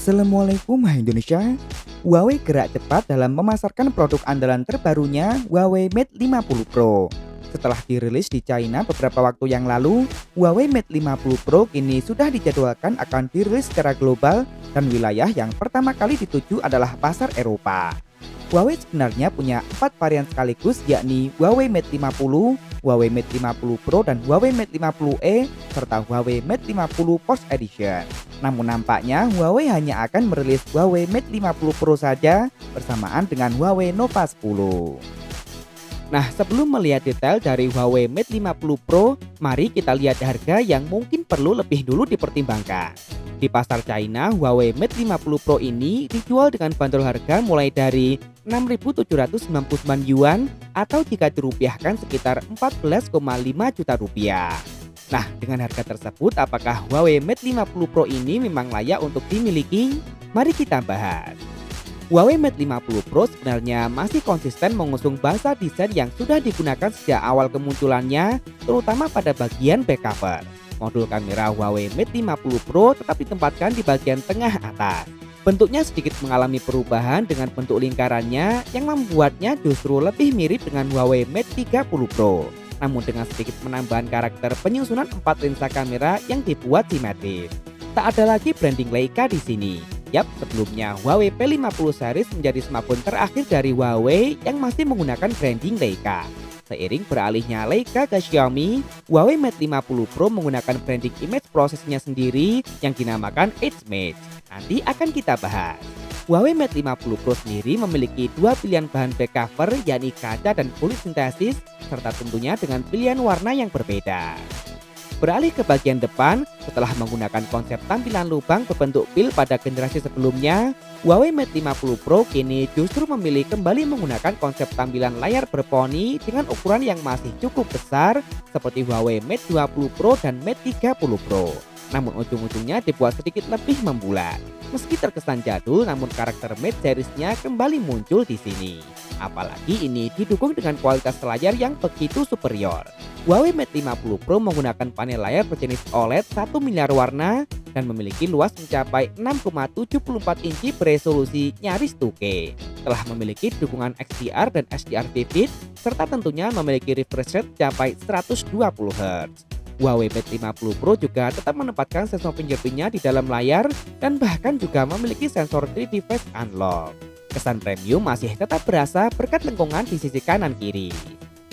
Assalamualaikum Hai Indonesia. Huawei gerak cepat dalam memasarkan produk andalan terbarunya Huawei Mate 50 Pro. Setelah dirilis di China beberapa waktu yang lalu, Huawei Mate 50 Pro kini sudah dijadwalkan akan dirilis secara global dan wilayah yang pertama kali dituju adalah pasar Eropa. Huawei sebenarnya punya 4 varian sekaligus, yakni Huawei Mate 50, Huawei Mate 50 Pro dan Huawei Mate 50e serta Huawei Mate 50 Post Edition. Namun nampaknya Huawei hanya akan merilis Huawei Mate 50 Pro saja bersamaan dengan Huawei Nova 10. Nah, sebelum melihat detail dari Huawei Mate 50 Pro, mari kita lihat harga yang mungkin perlu lebih dulu dipertimbangkan. Di pasar China, Huawei Mate 50 Pro ini dijual dengan bandrol harga mulai dari 6.799 yuan atau jika dirupiahkan sekitar 14,5 juta rupiah. Nah, dengan harga tersebut apakah Huawei Mate 50 Pro ini memang layak untuk dimiliki? Mari kita bahas. Huawei Mate 50 Pro sebenarnya masih konsisten mengusung bahasa desain yang sudah digunakan sejak awal kemunculannya, terutama pada bagian back cover. Modul kamera Huawei Mate 50 Pro tetap ditempatkan di bagian tengah atas. Bentuknya sedikit mengalami perubahan dengan bentuk lingkarannya yang membuatnya justru lebih mirip dengan Huawei Mate 30 Pro. Namun dengan sedikit penambahan karakter penyusunan 4 lensa kamera yang dibuat simetris. Tak ada lagi branding Leica di sini. Yap, sebelumnya Huawei P50 series menjadi smartphone terakhir dari Huawei yang masih menggunakan branding Leica. Seiring beralihnya Leica ke Xiaomi, Huawei Mate 50 Pro menggunakan branding image prosesnya sendiri yang dinamakan H-Image. Nanti akan kita bahas. Huawei Mate 50 Pro sendiri memiliki dua pilihan bahan back cover, yakni kaca dan kulit sintesis, serta tentunya dengan pilihan warna yang berbeda. Beralih ke bagian depan, setelah menggunakan konsep tampilan lubang berbentuk pil pada generasi sebelumnya, Huawei Mate 50 Pro kini justru memilih kembali menggunakan konsep tampilan layar berponi dengan ukuran yang masih cukup besar seperti Huawei Mate 20 Pro dan Mate 30 Pro. Namun ujung-ujungnya dibuat sedikit lebih membulat. Meski terkesan jadul, namun karakter Mate seriesnya kembali muncul di sini. Apalagi ini didukung dengan kualitas layar yang begitu superior. Huawei Mate 50 Pro menggunakan panel layar berjenis OLED 1 miliar warna dan memiliki luas mencapai 6,74 inci beresolusi nyaris 2K. Telah memiliki dukungan XDR dan HDR Vivid serta tentunya memiliki refresh rate mencapai 120 Hz. Huawei Mate 50 Pro juga tetap menempatkan sensor fingerprintnya di dalam layar dan bahkan juga memiliki sensor 3D Face Unlock. Kesan premium masih tetap berasa berkat lengkungan di sisi kanan kiri.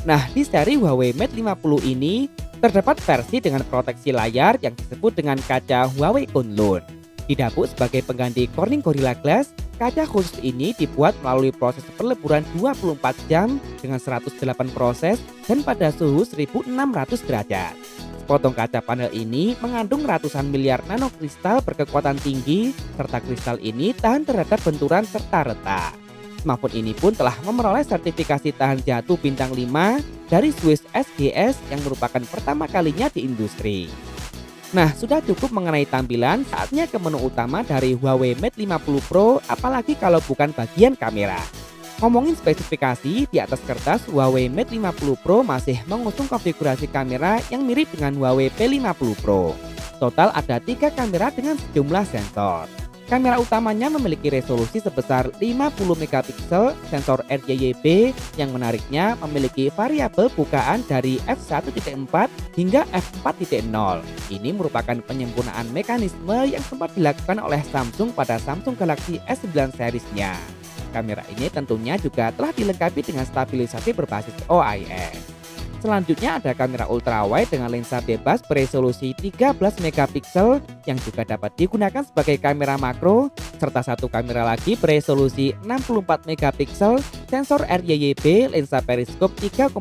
Nah, di seri Huawei Mate 50 ini terdapat versi dengan proteksi layar yang disebut dengan kaca Huawei Kunlun. Didapuk sebagai pengganti Corning Gorilla Glass, kaca khusus ini dibuat melalui proses perleburan 24 jam dengan 108 proses dan pada suhu 1600 derajat. Sepotong kaca panel ini mengandung ratusan miliar nanokristal berkekuatan tinggi, serta kristal ini tahan terhadap benturan serta retak. Smartphone ini pun telah memperoleh sertifikasi tahan jatuh bintang 5 dari Swiss SGS yang merupakan pertama kalinya di industri. Nah, sudah cukup mengenai tampilan, saatnya ke menu utama dari Huawei Mate 50 Pro, apalagi kalau bukan bagian kamera. Ngomongin spesifikasi, di atas kertas Huawei Mate 50 Pro masih mengusung konfigurasi kamera yang mirip dengan Huawei P50 Pro. Total ada 3 kamera dengan sejumlah sensor. Kamera utamanya memiliki resolusi sebesar 50 megapiksel, sensor RYYB yang menariknya memiliki variabel bukaan dari f1.4 hingga f4.0. Ini merupakan penyempurnaan mekanisme yang sempat dilakukan oleh Samsung pada Samsung Galaxy S9 seriesnya. Kamera ini tentunya juga telah dilengkapi dengan stabilisasi berbasis OIS. Selanjutnya ada kamera ultrawide dengan lensa bebas beresolusi 13 megapiksel yang juga dapat digunakan sebagai kamera makro, serta satu kamera lagi beresolusi 64 megapiksel, sensor RYYB, lensa periskop 3,5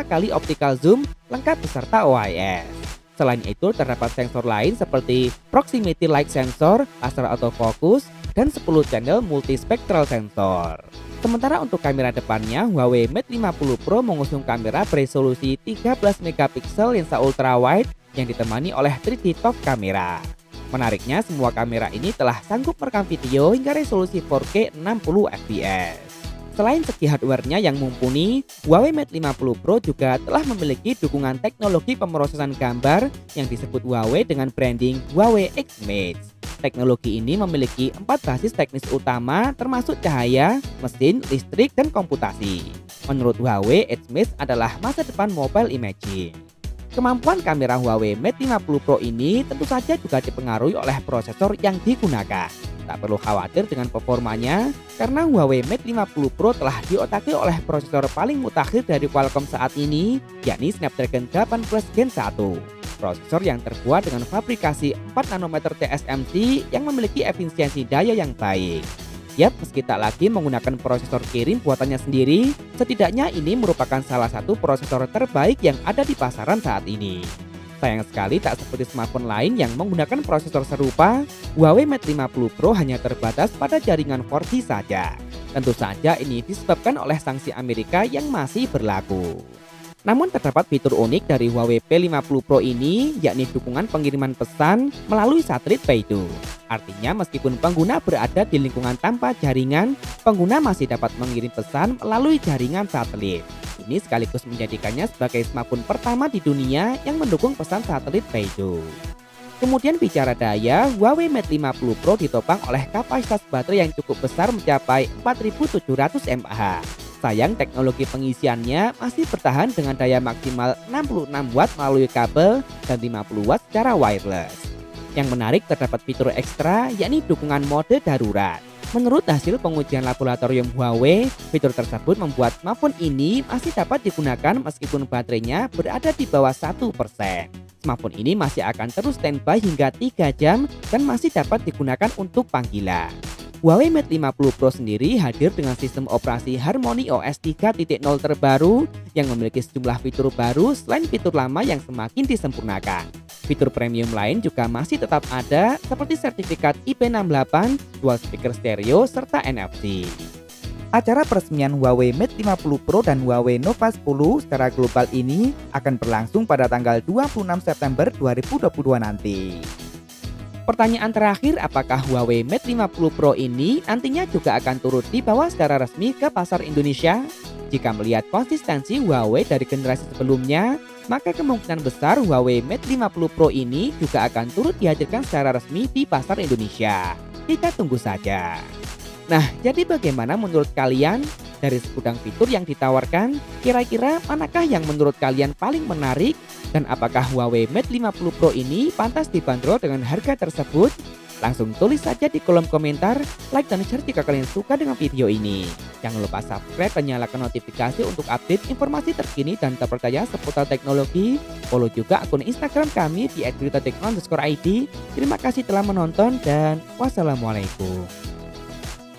kali optical zoom lengkap beserta OIS. Selain itu terdapat sensor lain seperti proximity light sensor, laser autofocus, dan 10 channel multispectral sensor. Sementara untuk kamera depannya, Huawei Mate 50 Pro mengusung kamera beresolusi 13 megapiksel lensa ultrawide yang ditemani oleh 3D ToF kamera. Menariknya, semua kamera ini telah sanggup merekam video hingga resolusi 4K 60 fps. Selain segi hardware-nya yang mumpuni, Huawei Mate 50 Pro juga telah memiliki dukungan teknologi pemrosesan gambar yang disebut Huawei dengan branding Huawei X-Image. Teknologi ini memiliki 4 basis teknis utama termasuk cahaya, mesin, listrik, dan komputasi. Menurut Huawei, Edge adalah masa depan mobile imaging. Kemampuan kamera Huawei Mate 50 Pro ini tentu saja juga dipengaruhi oleh prosesor yang digunakan. Tak perlu khawatir dengan performanya, karena Huawei Mate 50 Pro telah diotaki oleh prosesor paling mutakhir dari Qualcomm saat ini, yakni Snapdragon 8 Gen 1. Prosesor yang terbuat dengan fabrikasi 4 nanometer TSMC yang memiliki efisiensi daya yang baik. Yap, meski tak lagi menggunakan prosesor kirim buatannya sendiri, setidaknya ini merupakan salah satu prosesor terbaik yang ada di pasaran saat ini. Sayang sekali tak seperti smartphone lain yang menggunakan prosesor serupa, Huawei Mate 50 Pro hanya terbatas pada jaringan 4G saja. Tentu saja ini disebabkan oleh sanksi Amerika yang masih berlaku. Namun terdapat fitur unik dari Huawei P50 Pro ini, yakni dukungan pengiriman pesan melalui satelit Beidou. Artinya meskipun pengguna berada di lingkungan tanpa jaringan, pengguna masih dapat mengirim pesan melalui jaringan satelit. Ini sekaligus menjadikannya sebagai smartphone pertama di dunia yang mendukung pesan satelit Beidou. Kemudian bicara daya, Huawei Mate 50 Pro ditopang oleh kapasitas baterai yang cukup besar mencapai 4700 mAh. Sayang teknologi pengisiannya masih bertahan dengan daya maksimal 66 watt melalui kabel dan 50 watt secara wireless. Yang menarik terdapat fitur ekstra yakni dukungan mode darurat. Menurut hasil pengujian laboratorium Huawei, fitur tersebut membuat smartphone ini masih dapat digunakan meskipun baterainya berada di bawah 1%. Smartphone ini masih akan terus standby hingga 3 jam dan masih dapat digunakan untuk panggilan. Huawei Mate 50 Pro sendiri hadir dengan sistem operasi Harmony OS 3.0 terbaru yang memiliki sejumlah fitur baru selain fitur lama yang semakin disempurnakan. Fitur premium lain juga masih tetap ada seperti sertifikat IP68, dual speaker stereo, serta NFC. Acara peresmian Huawei Mate 50 Pro dan Huawei Nova 10 secara global ini akan berlangsung pada tanggal 26 September 2022 nanti. Pertanyaan terakhir, apakah Huawei Mate 50 Pro ini nantinya juga akan turut dibawa secara resmi ke pasar Indonesia? Jika melihat konsistensi Huawei dari generasi sebelumnya, maka kemungkinan besar Huawei Mate 50 Pro ini juga akan turut dihadirkan secara resmi di pasar Indonesia. Kita tunggu saja. Nah, jadi bagaimana menurut kalian? Dari segudang fitur yang ditawarkan, kira-kira manakah yang menurut kalian paling menarik? Dan apakah Huawei Mate 50 Pro ini pantas dibanderol dengan harga tersebut? Langsung tulis saja di kolom komentar, like dan share jika kalian suka dengan video ini. Jangan lupa subscribe dan nyalakan notifikasi untuk update informasi terkini dan terpercaya seputar teknologi. Follow juga akun Instagram kami di @beritatekno_id. Terima kasih telah menonton dan wassalamualaikum.